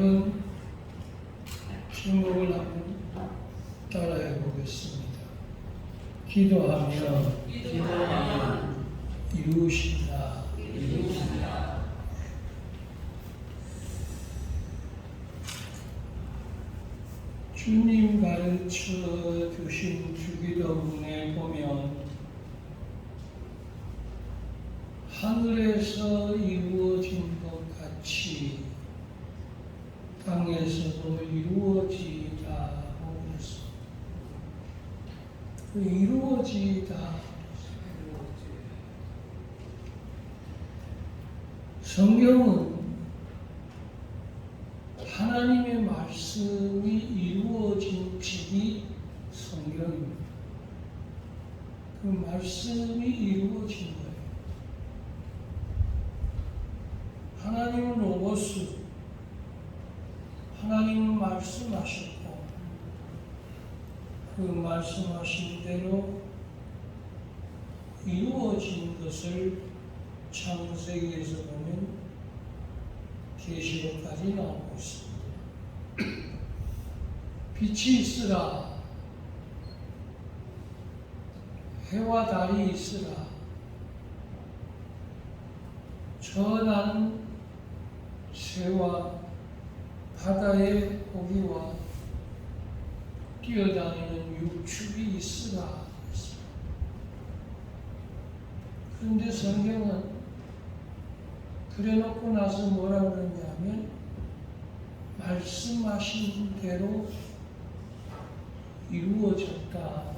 오늘은 제목을 한번 따라해 보겠습니다. 기도하면 이루신다. 주님 가르쳐 주신 주기도문에 보면 하늘에서 이루어진 것 같이 땅에서도 이루어지다 그랬어. 이루어지다. 성경은 하나님의 말씀이 이루어진 책이 성경입니다. 그 말씀이 이루어진 거예요. 하나님은 로고스, 하나님은 말씀하셨고 그 말씀하신 대로 이루어진 것을 창세기에서 보면 계시록까지 나오고 있습니다. 빛이 있으라, 해와 달이 있으라, 전한 새와 바다의 고기와 뛰어다니는 육축이 있으라. 그런데 성경은 그래놓고 나서 뭐라 그러냐면 말씀하신 대로 이루어졌다.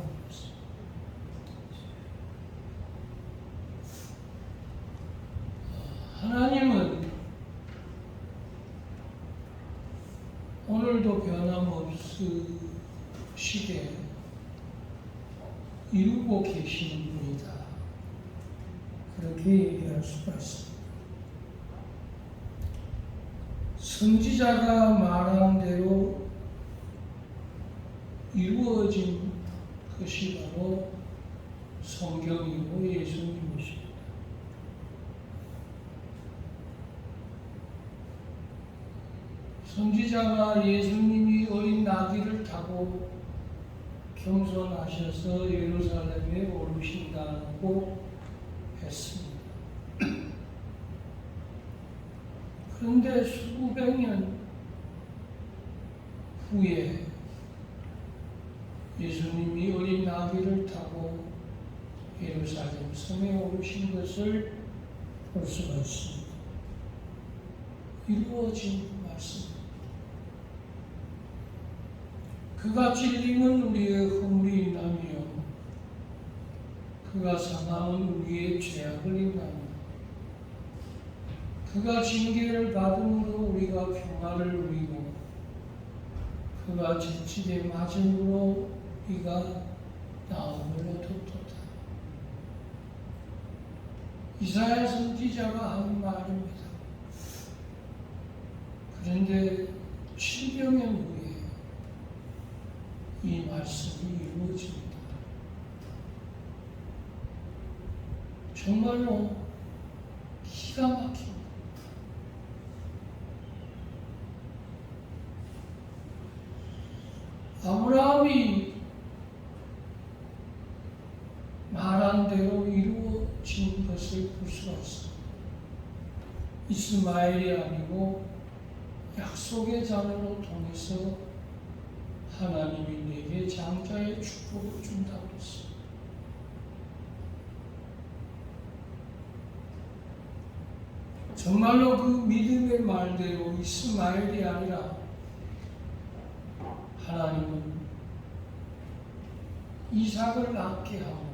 하나님은 오늘도 변함없으시게 이루고 계시는 분이다. 그렇게 얘기할 수가 있습니다. 선지자가 말한 대로 이루어진 것이 바로 성경이고 예수님이십니다. 선지자가 예수님이 어린 나귀를 타고 겸손하셔서 예루살렘에 오르신다고 했습니다. 그런데 수백 년 후에 예수님이 어린 나귀를 타고 예루살렘 성에 오르신 것을 볼 수가 있습니다. 이루어진 말씀. 그가 찔림은 우리의 허물이 인하며 그가 상함은 우리의 죄악을 인하며 그가 징계를 받음으로 우리가 평화를 누리고 그가 채찍에 맞음으로 우리가 나음을 얻었도다. 이사야 선지자가 한 말입니다. 그런데 700년 후에 이 말씀이 이루어집니다. 정말로 기가 막힙니다. 아브라함이 말한 대로 이루어진 것을 볼 수가 있습니다. 이스마엘이 아니고 약속의 자녀로 통해서 하나님이 내게 장자의 축복을 준다고 했습니다. 정말로 그 믿음의 말대로 이스마엘이 아니라 하나님은 이삭을 낳게 하고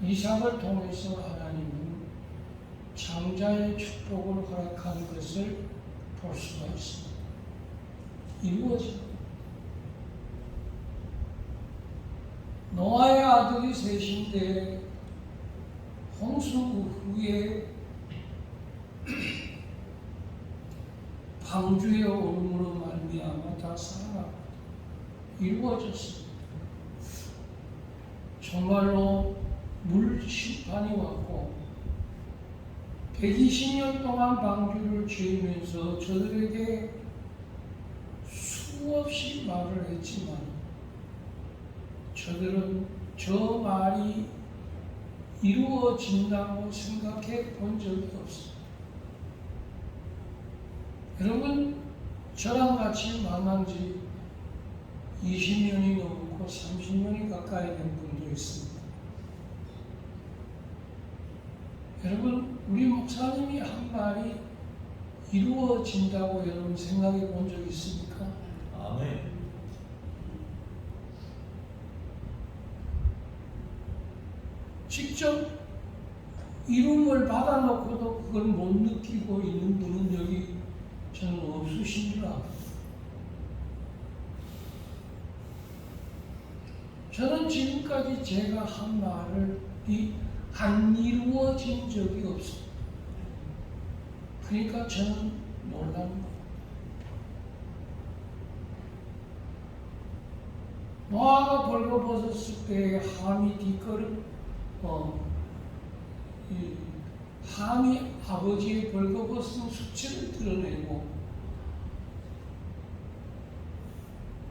이삭을 통해서 하나님은 장자의 축복을 허락한 것을 볼 수가 있습니다. 이루어집니다. 노아의 아들이 셋인데 홍수 후에 방주의 오름으로 말미암아 다 살아납니다. 이루어졌습니다. 정말로 물 심판이 왔고 120년 동안 방주를 지으면서 저들에게 수없이 말을 했지만 저들은 저 말이 이루어진다고 생각해 본 적이 없습니다. 여러분, 저랑 같이 만난 지 20년이 넘고 30년이 가까이 된 분도 있습니다. 여러분, 우리 목사님이 한 말이 이루어진다고 여러분 생각해 본 적 있습니까? 아멘. 직접 이름을 받아놓고도 그걸 못 느끼고 있는 분은 여기 저는 없으신 줄 압니다. 저는 지금까지 제가 한 말이 안 이루어진 적이 없습니다. 그러니까 저는 놀란 거예요. 노아가 벌거벗었을 때 함이 뒷걸음, 함이 아버지의 벌거벗은 수치를 드러내고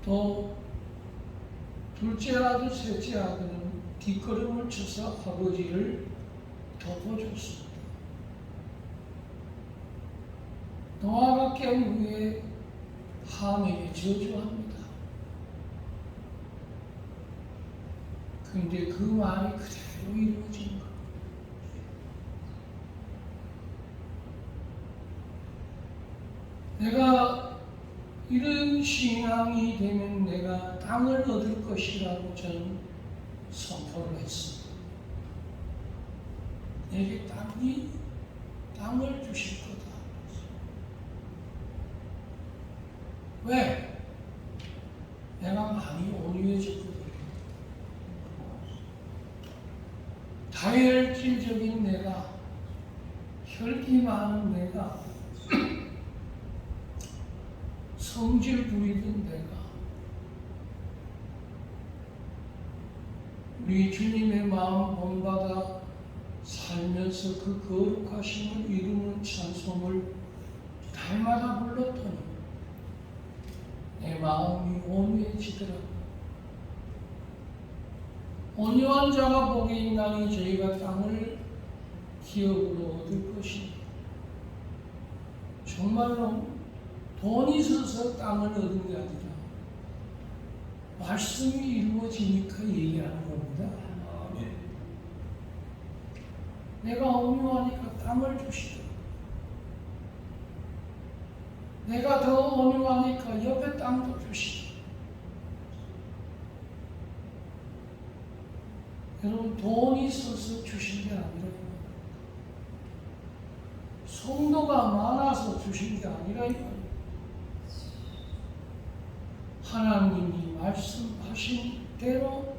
또 둘째 아들, 셋째 아들은 뒷걸음을 쳐서 아버지를 덮어줬습니다. 노아가 깬 후에 함에게 저주합니다. 근데 그 말이 그대로 이루어진 거예요. 내가 이런 신앙이 되면 내가 땅을 얻을 것이라고 저는 선포를 했습니다. 내게 땅을 주실 거다. 왜? 내가 많이 온유해졌거든요. 다혈질적인 내가, 혈기 많은 내가, 성질 부리던 내가, 우리 주님의 마음 본받아 살면서 그 거룩하심을 이루는 찬송을 날마다 불렀더니 내 마음이 온유해지더라고요. 온유한 자가 복이 있나니 저희가 땅을 기업으로 얻을 것입니다. 정말로 돈이 있어서 땅을 얻은 게 아니라 말씀이 이루어지니까 얘기하는 겁니다. 아멘. 내가 온유하니까 땅을 주시더라. 내가 더 온유하니까 옆에 땅도 주시더라. 여러분, 돈이 있어서 주신 게 아니라 성도가 많아서 주신 게 아니라 하나님이 말씀하신 대로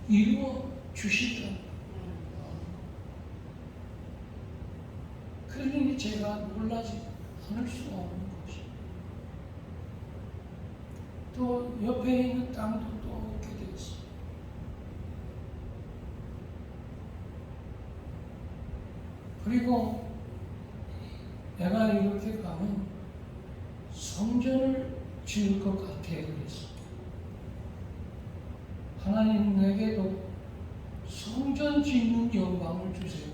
이루어 주시더라. 그러니 제가 놀라지 않을 수가 없는 것이. 또 옆에 있는 땅도 또 얻게 되었습니다. 그리고 내가 이렇게 가면 성전을 지을 것 같아요. 그래서 하나님 내게도 성전 짓는 영광을 주세요.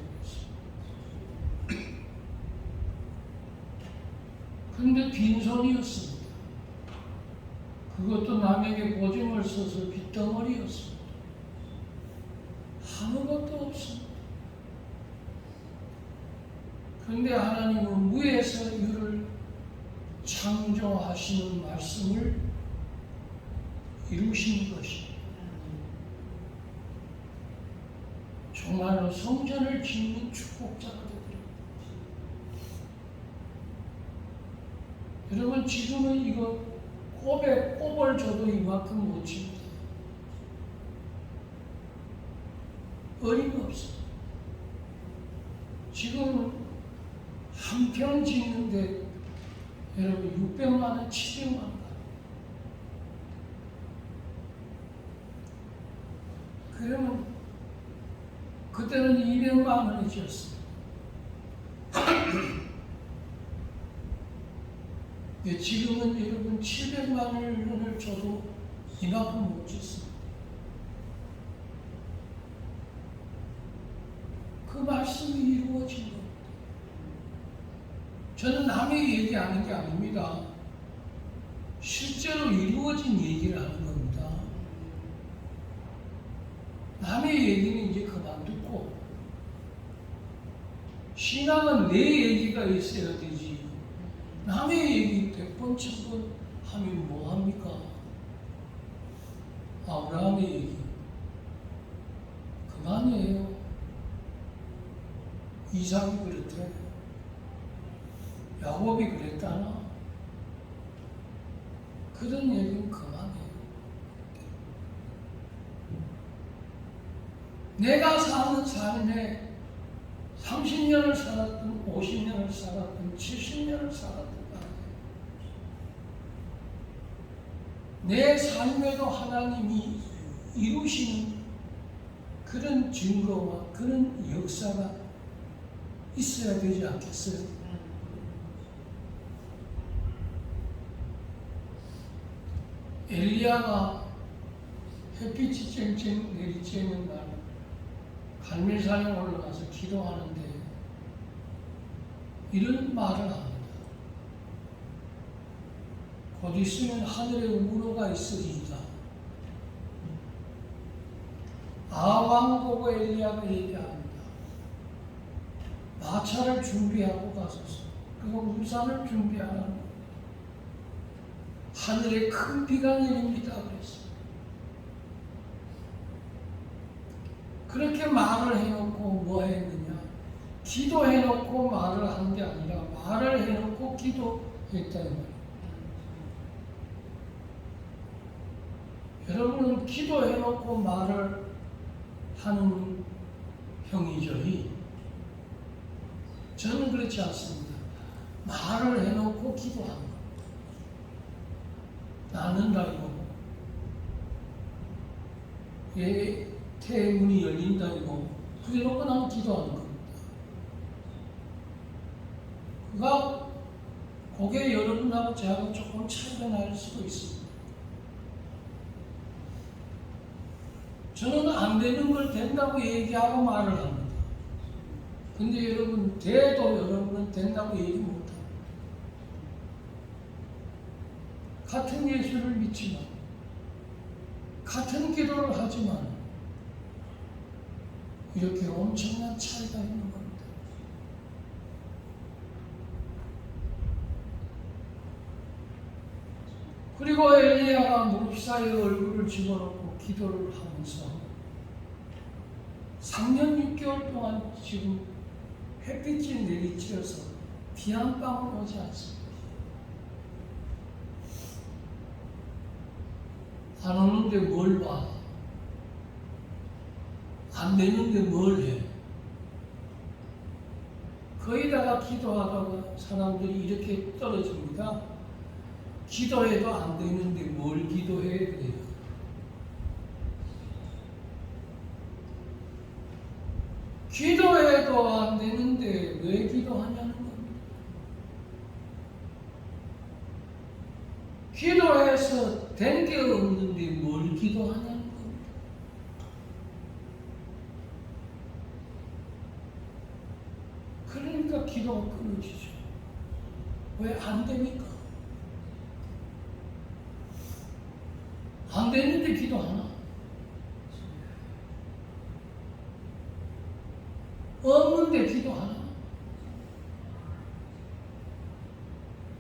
그런데 빈손이었습니다. 그것도 남에게 보증을 써서 빚덩어리였습니다. 아무것도 없습니다. 그런데 하나님은 무에서 유를 창조하시는 말씀을 이루신 것이 정말로 성전을 짓는 축복자가 되더라고요. 여러분, 지금은 이거 꼽을 줘도 이만큼 못 칩니다. 어림없어. 지금 한 평 짓는데 여러분 600만 원, 700만 원. 그러면 그때는 200만 원이 지었습니다. 지금은 여러분 700만 원을 줘도 이만큼 못 줬습니다. 그 말씀이 이루어진 겁니다. 저는 남의 얘기하는 게 아닙니다. 실제로 이루어진 얘기를 하는 겁니다. 남의 얘기는 이제 그만 듣고 신앙은 내 얘기가 있어야 되지. 남의 얘기 100번 1000번 하면 뭐합니까? 아브라함의 얘기 그만이에요. 이삭이 그랬대. 야곱이 그랬다나. 그런 얘기는 그만해요. 내가 사는 삶에 30년을 살았든 50년을 살았든 70년을 살았든 내 삶에도 하나님이 이루시는 그런 증거와 그런 역사가 있어야 되지 않겠어요? 엘리야가 햇빛이 쨍쨍 내리쬐는 날 갈멜산에 올라가서 기도하는데 이런 말을 합니다. 곧 있으면 하늘에 우로가 있으리이다. 아왕 보고 엘리야가 얘기합니다. 마차를 준비하고 가소서. 그리고 우산을 준비하라고. 하늘에 큰 비가 내립니다. 그랬어요. 그렇게 말을 해놓고 뭐 했느냐? 기도해놓고 말을 한 게 아니라 말을 해놓고 기도했다는 말이에요. 여러분은 기도해놓고 말을 하는 형이죠. 저는 그렇지 않습니다. 말을 해놓고 기도하는 거. 낳는다고 태의 문이 열린다고 그래놓고 나는 기도하는 겁니다. 그가 그게 여러분하고 저하고 조금 차이가 날 수도 있습니다. 저는 안 되는 걸 된다고 얘기하고 말을 합니다. 근데 여러분 돼도 여러분은 된다고 얘기 못합니다. 같은 예수를 믿지만 같은 기도를 하지만 이렇게 엄청난 차이가 있는 겁니다. 그리고 엘리야가 무릎 사이에 얼굴을 집어넣고 기도를 하면서 3년 6개월 동안 지금 햇빛이 내리쬐어서 비 한 방울 오지 않습니다. 안 오는데 뭘 봐? 안 되는데 뭘 해? 거기다가 기도하다가 사람들이 이렇게 떨어집니다. 기도해도 안 되는데 뭘 기도해? 그래요. 기도해도 안 되는데 왜 기도하냐는 겁니다. 기도해서 된 게 없는데 뭘 기도하냐는 겁니다. 그러니까 기도가 끊어지죠. 왜 안 됩니까? 안 되는데 기도하나? 없는데 기도하나?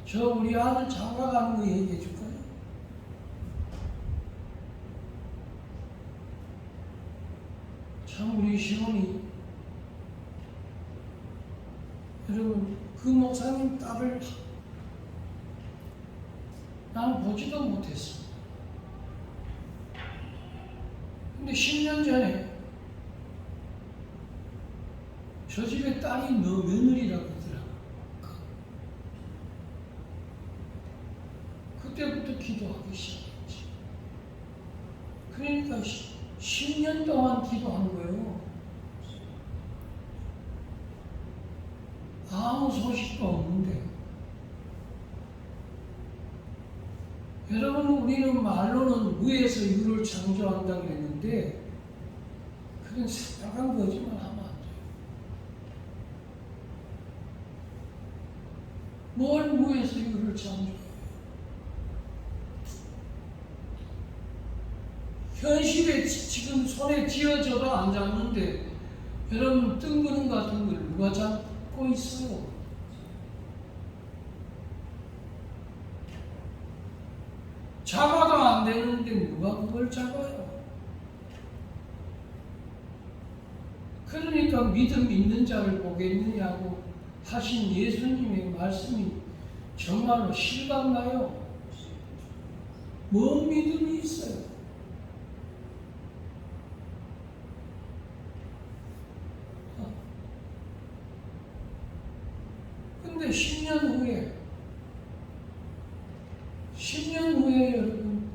저 우리 아들 장가 가는 거 얘기해 줄까요? 참 우리 시몬이 여러분 그 목사님 딸을 나는 보지도 못했어. 근데 10년 전에 저 집에 딸이 너 며느리라고 그러더라고. 그때부터 기도하기 시작했지. 그러니까 10년 동안 기도한 거예요. 아무 소식도 없는데 여러분, 우리는 말로는 무에서 유를 창조한다 그랬는데 그건 새빨간 거짓말 하면 안 돼요. 뭘 무에서 유를 창조해요? 현실에 지금 손에 쥐어져도 안 잡는데 여러분, 뜬구름 같은 걸 누가 잡고 있어요? 잡아도 안 되는데 누가 그걸 잡아요? 그러니까 믿음 있는 자를 보겠느냐고 하신 예수님의 말씀이 정말로 실감나요. 뭔 믿음이 있어요? 근데 10년 후에 여러분,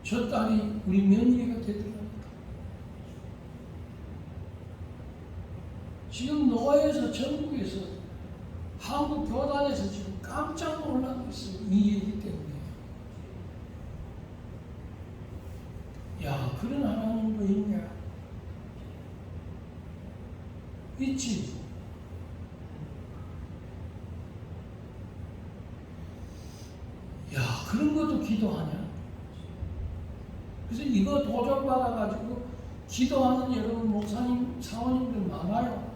저 딸이 우리 며느리가 되더라고요. 지금 노예에서 전국에서 한국 교단에서 지금 깜짝 놀라고 있어요. 이 얘기 때문에. 야, 그런 하나님도 있냐? 있지. 야, 그런 것도 기도하냐? 그래서 이거 도전받아가지고 기도하는 여러분 목사님, 사모님들 많아요.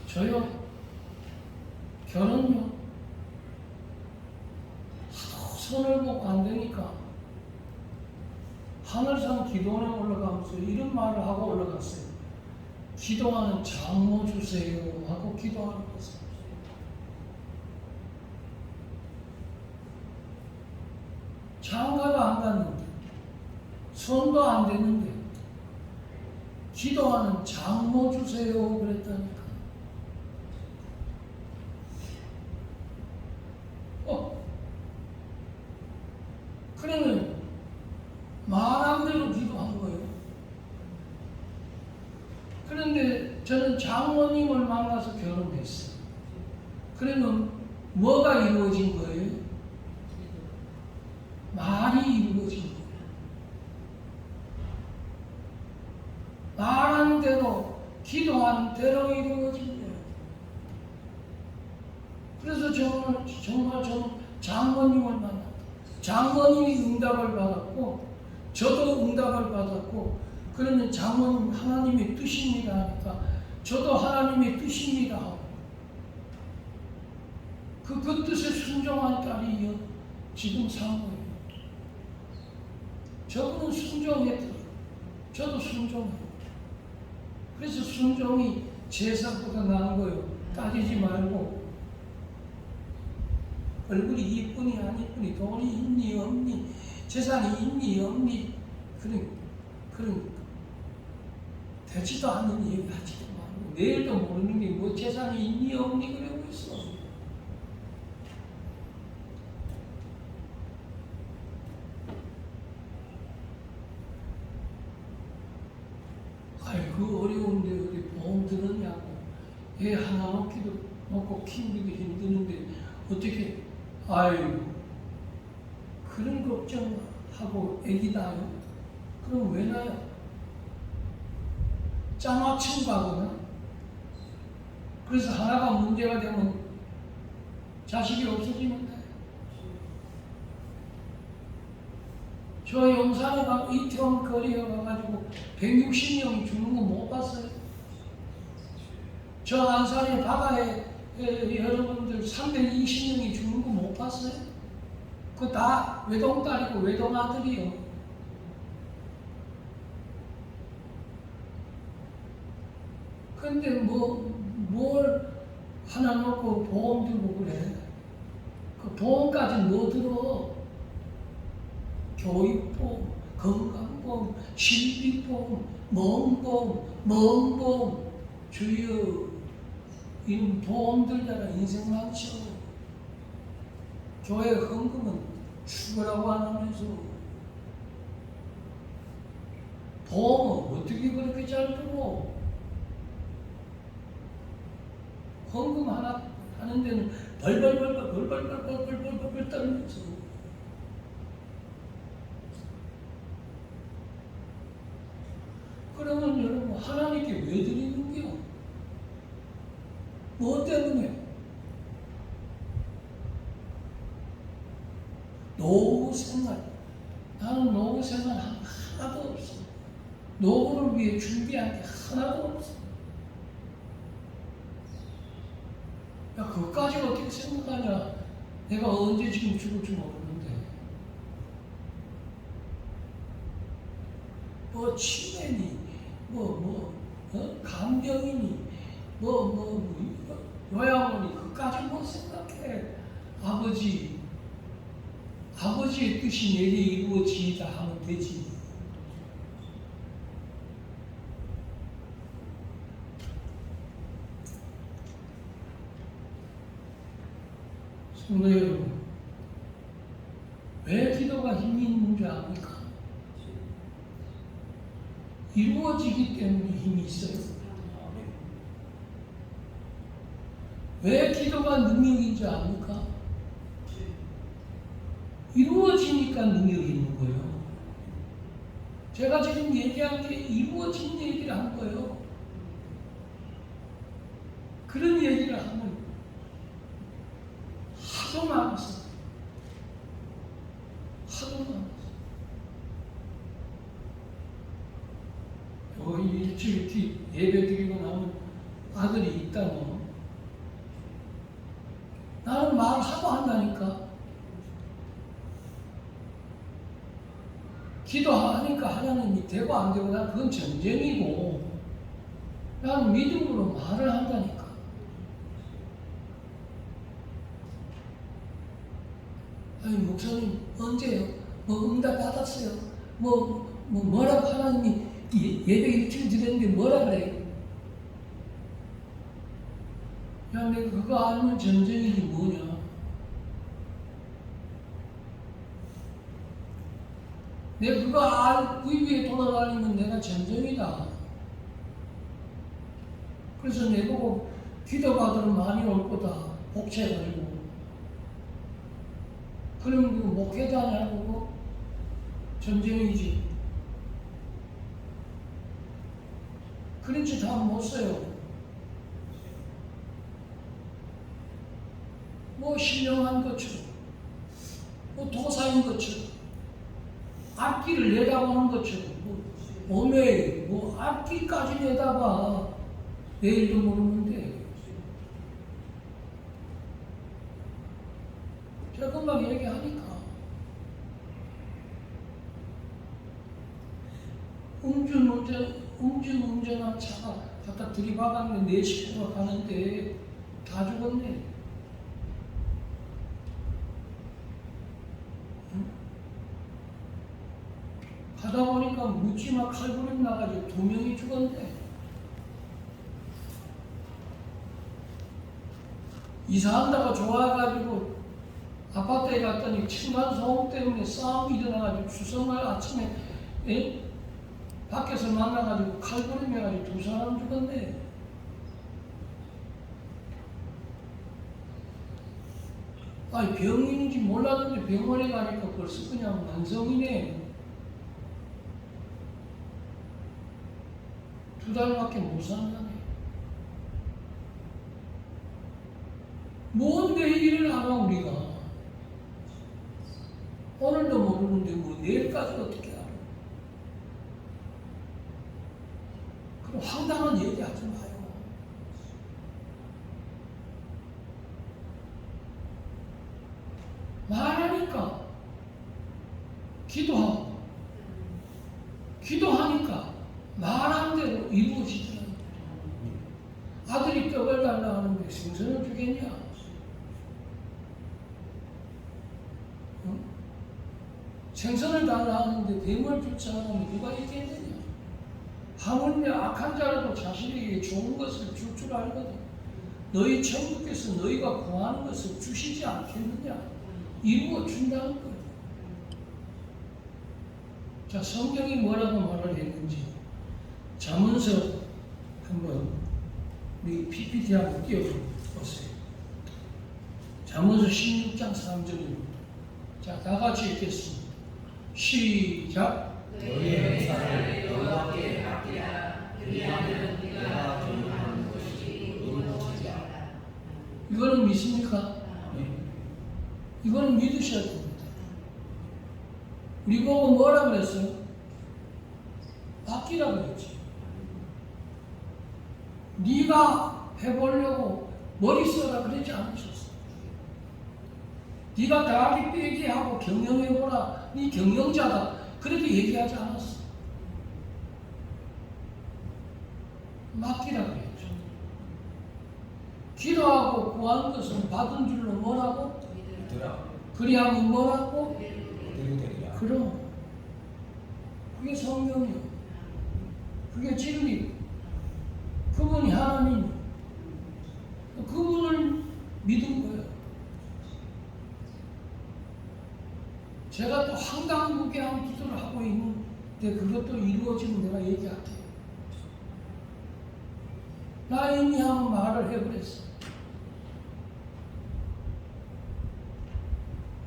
저요, 결혼요, 하도 손을 보고 안 되니까 하늘산 기도원에 올라가면서 이런 말을 하고 올라갔어요. 기도하는 장모 주세요 하고 기도하는 거죠. 장가도 안 갔는데, 손도 안 되는데 기도하는 장모 주세요 그랬다니까. 그러면 말한 대로 기도한 거예요. 그런데 저는 장모님을 만나서 결혼했어요. 그러면 뭐가 이루어진 거예요? 말이 이루어진 거예요. 말한 대로, 기도한 대로 이루어진 거예요. 그래서 정말 저는 장모님을 만났다. 장모님이 응답을 받았고, 저도 응답을 받았고, 그러면 장모님 하나님의 뜻입니다 하니까, 저도 하나님의 뜻입니다 하고, 그 뜻에 순종한 딸이 지금 산 거예요. 저분은 순종했더라고요. 저도 순종해요. 그래서 순종이 제사보다 나은 거예요. 따지지 말고. 얼굴이 이쁘니 안 이쁘니, 돈이 있니 없니, 재산이 있니 없니, 그런 되지도 않는 얘기 하지도 말고, 내일도 모르는 게 뭐 재산이 있니 없니 그러고 있어. 아이, 그 어려운데 어디 보험 들었냐고. 애 하나 놓고 키우기도 힘드는데 어떻게, 아유, 그런 걱정하고 애기 낳아요? 그럼 왜 낳아요? 짱아침 가거나, 그래서 하나가 문제가 되면 자식이 없어지면 돼. 저 용산에 이태원 거리에 가가지고 160명이 죽는 거 못 봤어요? 저 안산의 바다에 여러분들 320명이 죽는 거 못 봤어요? 그거 다 외동딸이고 외동아들이요. 근데 뭘 하나 놓고 보험 들고 그래? 그 보험까지 뭐 들어? 교육보험, 건강보험, 실비보험, 멍보험, 주여, 이런 보험 들다가 인생 많죠. 교회 헌금은 죽으라고 안 하면서 보험은 어떻게 그렇게 잘 들어? 헌금 하나 하는 데는 벌벌 떨면서 그러면 여러분 하나님께 왜 드리는겨? 뭐 때문에? 노후 생활. 나는 노후 생활 하나도 없어. 노후를 위해 준비한 게 하나도 없어. 야, 그것까지 어떻게 생각하냐? 내가 언제 지금 죽을지 모르는데. 뭐 치매니, 간병이니, 요양원이 그까지 못 생각해. 아버지의 뜻이 내게 이루어지이다 하면 되지. 성도 여러분, 왜 기도가 힘이 있는 줄 압니까? 이루어지기 때문에 힘이 있어요. 왜 기도가 능력인 줄 압니까? 이루어지니까 능력이 있는 거예요. 제가 지금 얘기한 게 이루어진 얘기를 한 거예요. 그런 얘기를 하면 하도 많았어. 일주일 뒤 예배 드리고 나면 아들이 있다고. 나는 말하고 한다니까. 기도하니까 하나님이 되고 안 되고 난 그건 전쟁이고 나는 믿음으로 말을 한다니까. 아니 목사님 언제요? 응답 받았어요? 뭐라고 하나님이 예배 일주일 드렸는데 뭐라 그래요? 야, 내가 그거 알면 전쟁이지 뭐냐? 내가 그거 알고 위에 돌아다니면 내가 전쟁이다. 그래서 내보고 기도받으러 많이 올 거다. 복채가지고. 그럼 그 목회자냐고 전쟁이지. 그런 짓 다 못 써요. 뭐 신령한 것처럼, 뭐 도사인 것처럼, 앞길을 내다보는 것처럼, 몸에 앞길까지 내다봐. 내일도 모르는데. 제가 금방 얘기하니까. 음주운전한 차가 갖다 들이박았는데 내 식구가 가는데 다 죽었네. 응? 가다 보니까 묻지마 칼부림 나가지고 2명이 죽었네. 이사한다가 좋아가지고 아파트에 갔더니 층간소음 때문에 싸움이 일어나가지고 주성날 아침에 밖에서 만나가지고 칼부림해가지고 2사람 죽었네. 아니 병인인지 몰랐는데 병원에 가니까 벌써 그냥 만성이네. 2달밖에 못 산다네. 뭔데 일을 하나 우리가. 오늘도 모르는데 뭐 내일까지 어떻게 알아. 그럼 황당한 얘기 하지 마요. 말하니까 기도하니까 말한 대로 이루어지더라고요. 아들이 뼈를 달라 하는데 생선을 주겠냐? 응? 생선을 달라 하는데 뱀을 줄 사람이 누가 있겠느냐? 하물며 악한 자라도 자신에게 좋은 것을 줄 줄 알거든. 너희 천국께서 너희가 구하는 것을 주시지 않겠느냐? 이루어 준다는 거예요. 자, 성경이 뭐라고 말을 했는지 잠언서 한번 우리 PPT 한번 띄워보세요. 잠언서 16장 3절입니다. 자, 다 같이 읽겠습니다. 시작. 너희의 의사를 여호와께 맡기라. 그리하면 네가 경영하는 것이 이루어지리라. 이거는 믿습니까? 이거는 믿으셔야 됩니다. 우리 보고 뭐라 그랬어요? 맡기라 그랬지. 네가 해보려고 머리 써라 그러지 않으셨어. 네가 더하기 빼기 하고 경영해보라. 네 경영자다. 그렇게 얘기하지 않았어. 맡기라 그랬죠. 기도하고 구한 것은 받은 줄로 뭐라고? 믿으라. 그리하면 뭐라고? 그리고 되리라. 그럼 그게 성경이요. 그게 진리. 그분이 하나님. 그분을 믿은 거예요. 제가 또 황당무계한 기도를 하고 있는데 그것도 이루어지면 내가 얘기할게요. 나 이미 한 말을 해버렸어.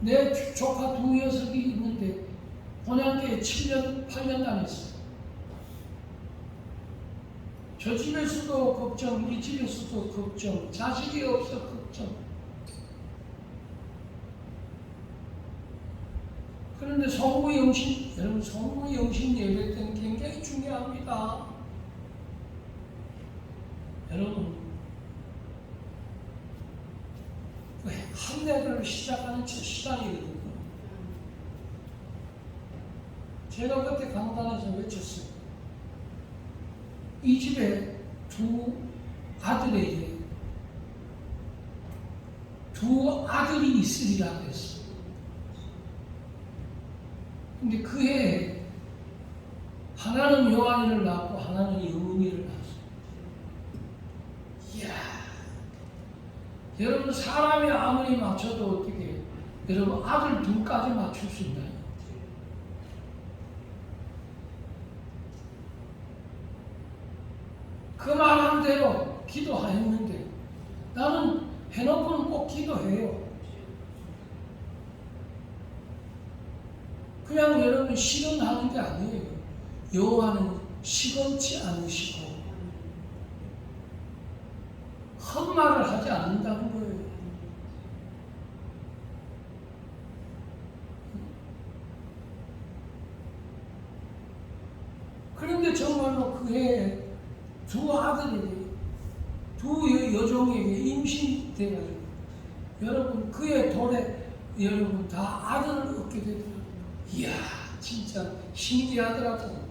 내 조카 두 녀석이 있는데 본향교에 7년, 8년 다녔어. 저 집에서도 걱정, 이 집에서도 걱정, 자식이 없어 걱정. 그런데 성부영신, 여러분 성부영신 예배 때는 굉장히 중요합니다. 여러분 한 해를 시작하는 첫 시간이거든요. 제가 그때 강단에서 외쳤어요. 이 집에 두 아들에게 두 아들이 있으리라 그랬어요. 근데 그 해에 하나는 요한이를 낳고 하나는 영웅이를 낳았어요. 이야, 여러분 사람이 아무리 맞춰도 어떻게 여러분 아들 둘까지 맞출 수 있나요? 그 말한 대로 기도하였는데 나는 해놓고는 꼭 기도해요. 그냥 여러분 실현하는 게 아니에요. 여호와는 시건치 않으시고 헛말을 하지 않는다는 거예요. 그런데 정말로 그해 두 아들에게 두 여종에게 임신돼가지고 여러분 그의 돌에 여러분 다 아들을 얻게 되더라고요. 이야 진짜 신기하더라고.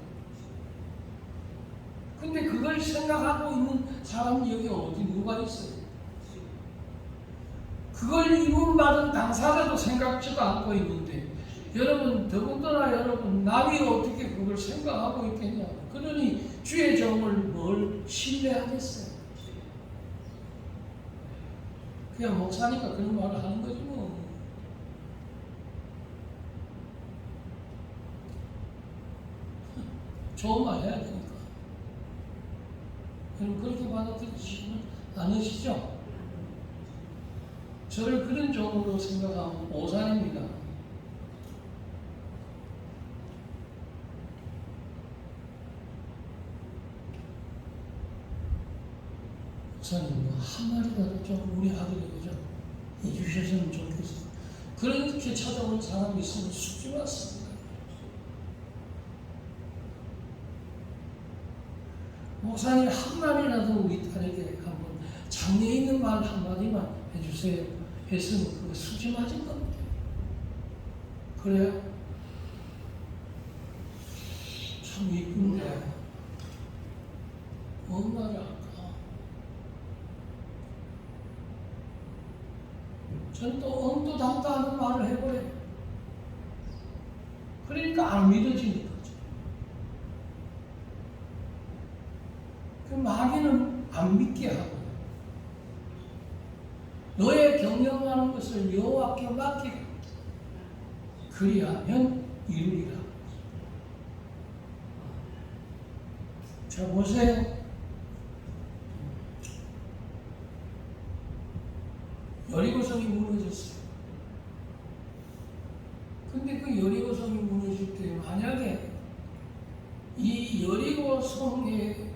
근데 그걸 생각하고 있는 사람이 여기 어디 누가 있어요? 그걸 이룬받은 당사자도 생각지도 않고 있는데 여러분 더군다나 여러분 남이 어떻게 그걸 생각하고 있겠냐. 그러니 주의 정을 뭘 신뢰하겠어요? 그냥 목사니까 그런 말을 하는 거지 뭐. 좋은 말 해야 되니까. 여러분 그렇게 받아들이시면 않으시죠? 저를 그런 종으로 생각하면 오산입니다. 목사님 한마디라도 좀 우리 아들에게 좀 해주셨으면 좋겠어요. 그렇게 찾아온 사람이 있으면 숙지 맞습니다. 목사님 한마디라도 우리 딸에게 한번 장래 있는 말 한마디만 해주세요 했으면 그거 수지 맞은 겁니다. 그래요? 참 이쁜데 뭔 말을 할까? 저는 또 엉뚱당당한 말을 해버려요. 그러니까 안 믿어지는 거죠. 그 마귀는 안 믿게 하고 너의 경영하는 것을 여호와께 맡기라. 그리하면 이루리라. 자 보세요. 여리고성이 무너졌어요. 근데 그 여리고성이 무너질 때 만약에 이 여리고성의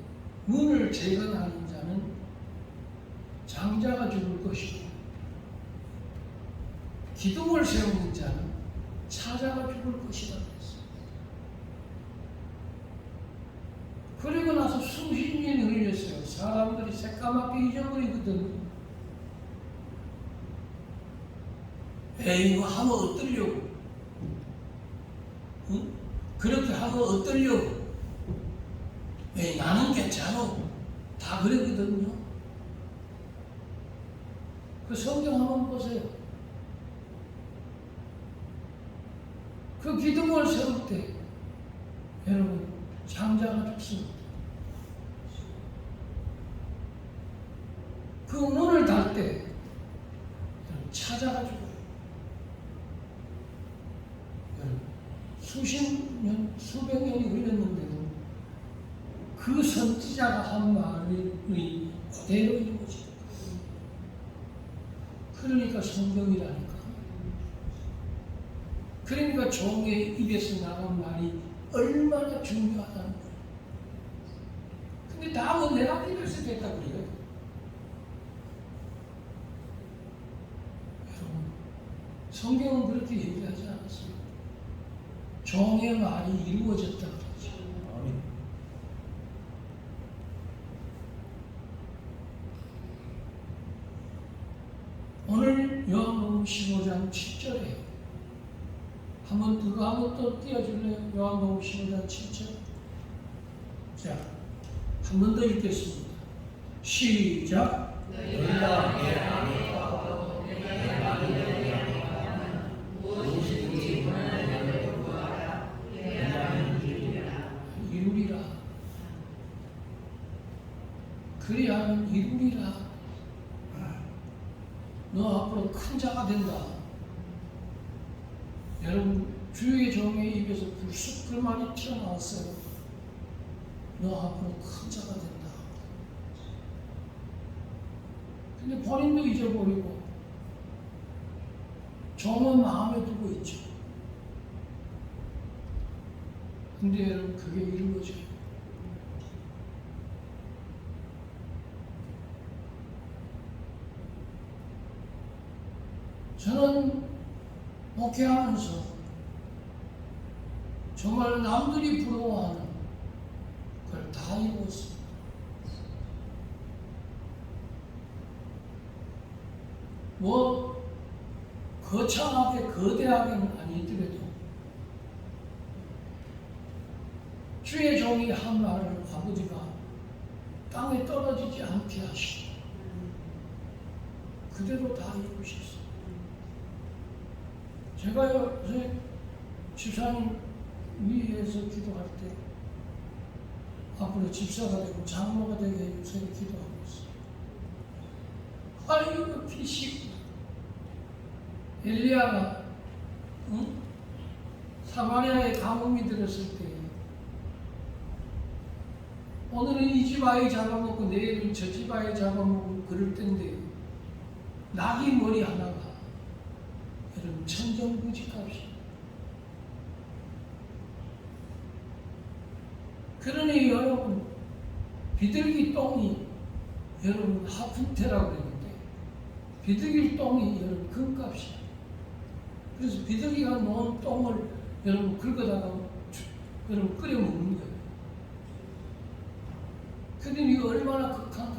문을 재건하는 자는 장자가 죽을 것이고 기둥을 세우는 자는 차자가 죽을 것이다 그랬어요. 그리고 나서 수십 년이 흘렸어요. 사람들이 새까맣게 잊어버리거든. 에이, 이거 하면 어떠려고? 응? 그렇게 하면 어떠려고? 에이, 나는 괜찮아. 다 그러거든요. 그 성경 한번 보세요. 그 기둥을 세울 때, 여러분, 장자가 죽습니다. 그 문을 닫을 때, 차자가 죽어요. 수십 년, 수백 년이 흘렀는데도 그 선지자가 한 말이 그대로 이루어지는 거예요. 그러니까 성경이라니까. 그러니까 종의 입에서 나간 말이 얼마나 중요하다는 거예요. 근데 다음은 내가 입에서 됐다 그래요. 여러분, 성경은 그렇게 얘기하지 않았어요. 종의 말이 이루어졌다 그러죠. 아멘. 오늘 요한복음 15장 7절에 한번 그거 한번 또 띄워줄래요? 요한복음 15장 7절. 자, 한 번 더 읽겠습니다. 시작. 너희가 내 안에 거하고 내 말이 너희 안에 거하면 무엇이든지 원하는 구하라. 내가 이루리라. 그리하면 이루리라. 너 앞으로 큰 자가 된다. 여러분, 주의 종의 입에서 불쑥 그 말이 튀어나왔어요. 너 앞으로 큰 자가 된다. 근데 본인도 잊어버리고 종은 마음에 두고 있죠. 근데 여러분, 그게 이루어져요. 저는 목회하면서 정말 남들이 부러워하는 걸 다 이루었습니다. 뭐 거창하게 거대하게는 아니더라도 주의 종이 한 말을 아버지가 땅에 떨어지지 않게 하시고 그대로 다 이루셨어요. 제가 요새 집사님 위에서 기도할 때 앞으로 집사가 되고 장로가 되게 요새 기도하고 있어요. 아이고 피식 엘리야가 사마리아에 가뭄이 들었을 때 오늘은 이 집 아이 잡아먹고 내일은 저 집 아이 잡아먹고 그럴 텐데 낙이 머리 하나가 여러분 천정부지값이. 그러니 여러분 비둘기 똥이 여러분 하푼테라고 그러는데 비둘기 똥이 여러분 금값이야. 그래서 비둘기가 놓은 똥을 여러분 긁어다가 여러분 끓여 먹는 거예요. 그러니 이거 얼마나 극한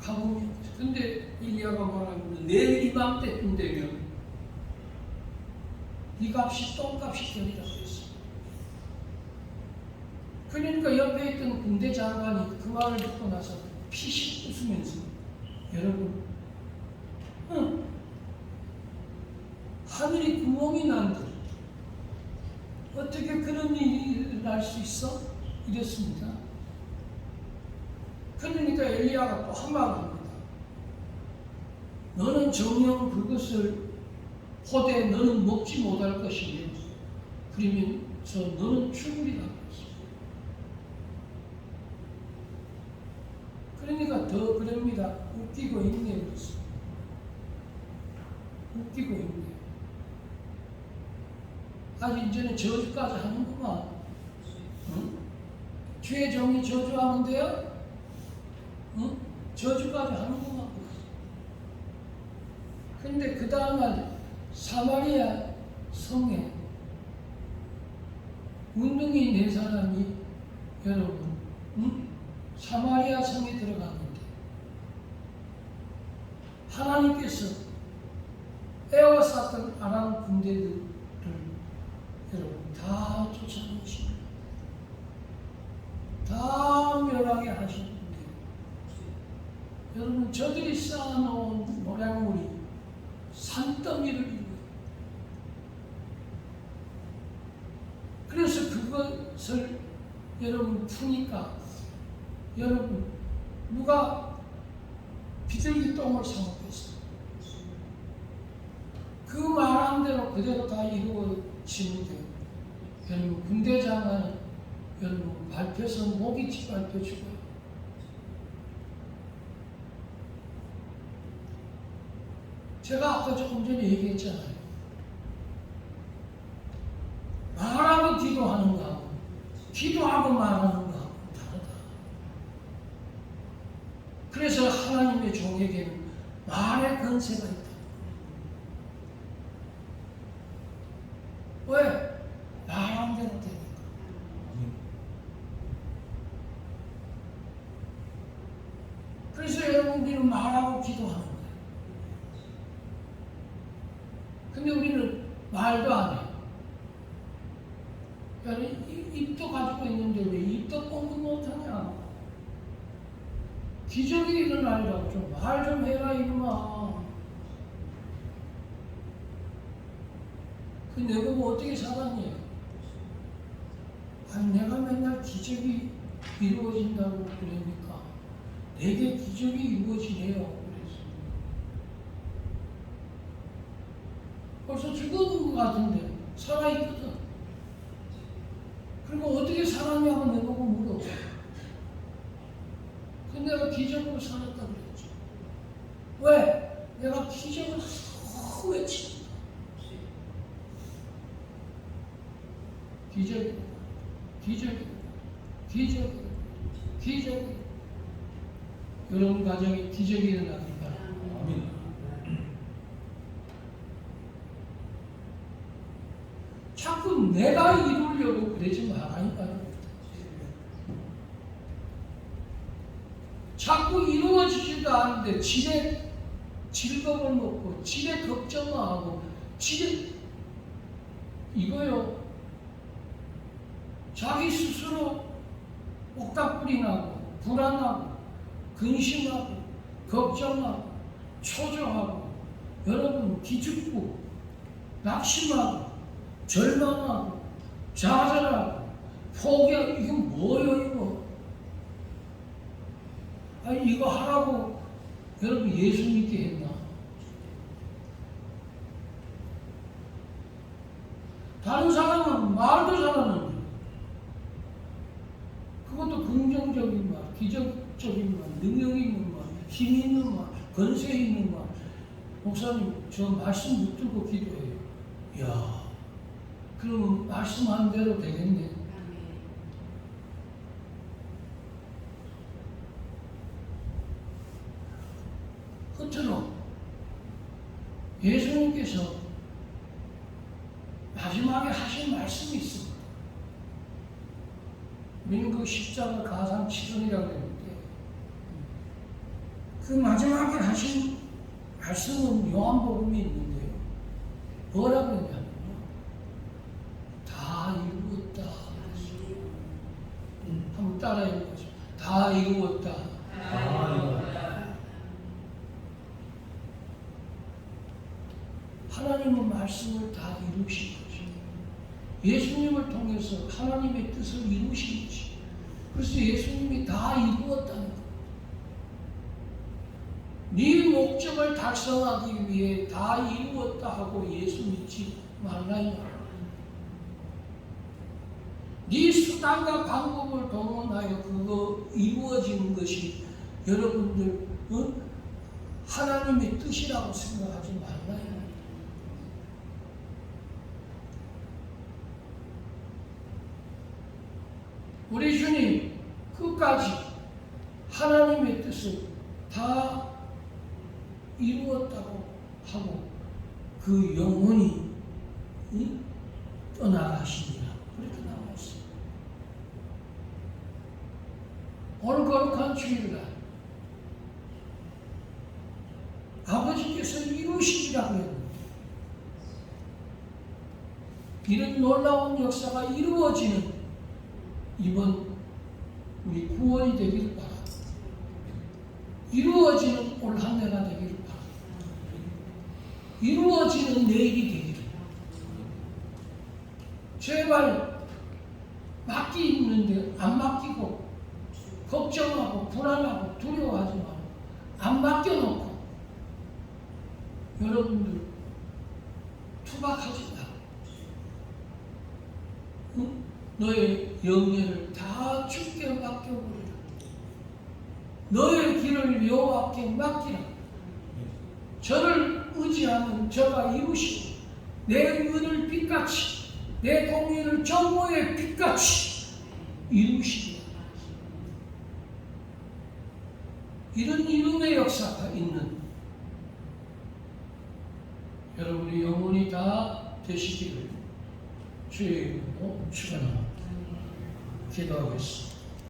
가뭄이야. 근데 일리야가 말합니다. 내일 이맘때쯤 되면 이 값이 똥값이 되리라고 했어요. 그러니까 옆에 있던 군대 장관이 그 말을 듣고 나서 피식 웃으면서 여러분 하늘이 구멍이 난다. 어떻게 그런 일이 날 수 있어? 이랬습니다. 그러니까 엘리야가 또 한 말을 합니다. 너는 정녕 그것을 포대 너는 먹지 못할 것이며 그러면서 너는 죽으리라. 그러니까 더 그럽니다. 웃기고 있네요. 웃기고 있네. 아직 이제는 저주까지 하는구만. 응? 주의 종이 저주하는데요? 응? 저주까지 하는구만. 근데 그 다음날 사마리아 성에 운동이 네 사람이 여러분 사마리아 성에 들어갔는데 하나님께서 에워쌌던 아람 군대들을 여러분 다 쫓아내십니다. 다 멸하게 하시는데 여러분 저들이 쌓아놓은 노량물이 산더미를 이루어요. 그래서 그것을 여러분 푸니까 여러분 누가 비둘기 똥을 사먹겠어요? 그 말한 대로 그대로 다 이루어지는데 여러분 군대장관은 여러분 밟혀서 목이 밟혀 죽어요. 제가 아까 조금 전에 얘기했잖아요. 말하고 기도하는 거하고 기도하고 말하는 거하고 다르다. 그래서 하나님의 종에게는 말의 권세가 있다. 왜? 말한 대로 되니까. 그래서 여러분 우리는 말하고 기도하는 거예요. 근데 우리는 말도 안 해요. 입도 가지고 있는데 왜 입도 공부 못하냐? 기적이 일어나려고 좀 말 좀 해라 이놈아. 그 내보고 어떻게 살았니? 아니 내가 맨날 기적이 이루어진다고 그러니까 내게 기적이 이루어지네요. 그래서 벌써 죽은 것 같은데 살아있거든. 그리고 어떻게 살았냐고 내보고 물어. 근데 내가 기적으로 살았다 그랬죠. 왜? 내가 기적을 너무 외치니까. 기적이, 기적이, 기적이, 기적이. 여러분 가정에 기적이 일어나길 바랍니다. 아멘. 자꾸 내가 이루려고 그러지 말라니까요. 자꾸 이루어지지도 않는데 지레 즐거움을 먹고 지레 걱정하고 지레 이거요. 자기 스스로 옥답불이 나고 불안하고 근심하고 걱정하고 초조하고 여러분 기죽고 낙심하고 절망하고 좌절하고 포기하고 이게 뭐예요 이거? 아니 이거 하라고 여러분 예수 믿게 했나? 다른 사람은 말도 잘하는데 그것도 긍정적인 말, 기적적인 말, 능력 있는 말, 힘 있는 말, 권세 있는 말. 목사님 저 말씀 붙들고 기도해요. 이야 그럼 말씀한 대로 되겠네. 끝으로 예수님께서 마지막에 하신 말씀이 있습니다. 우리는 그 십자가 가상 치선이라고 했는데 그 마지막에 하신 말씀은 요한복음이 있는데요. 뭐라고 했냐면요. 다 이루었다. 한번 따라 읽어보죠. 다 이루었다. 하나님은 말씀을 다 이루신 거죠. 예수님을 통해서 하나님의 뜻을 이루신 거죠. 그래서 예수님이 다 이루었다는 거예요. 네 목적을 달성하기 위해 다 이루었다 하고 예수 믿지 말라 이 말이야. 네 수단과 방법을 동원하여 그거 이루어지는 것이 여러분들 하나님의 뜻이라고 생각하지 말라 이 말이야. 우리 주님 끝까지 하나님의 뜻을 다 이루었다고 하고 그 영혼이 떠나가시니라 그렇게 나와 있습니다. 오늘 거룩한 주일날 아버지께서 이루시리라고 했는데 이런 놀라운 역사가 이루어지는 이번 우리 9월이 되기를 바랍니다. 이루어지는 올 한 해가 되기를 바랍니다. 이루어지는 내일이 되기를. 제발 맡기는데 안 맡기고 걱정하고 불안하고 두려워하지 말고 안 맡겨놓고 여러분들 투박하지 마. 응? 너의 영예를 다 주께 맡겨버리라. 너의 길을 여호와께 맡기라. 저를 의지하는 저가 이루시고 내 은을 빛같이 내 공의를 정오의 빛같이 이루시리라. 이런 이름의 역사가 있는 여러분의 영혼이 다 되시기를 주의 이름으로 축원합니다. 기도하겠습니다.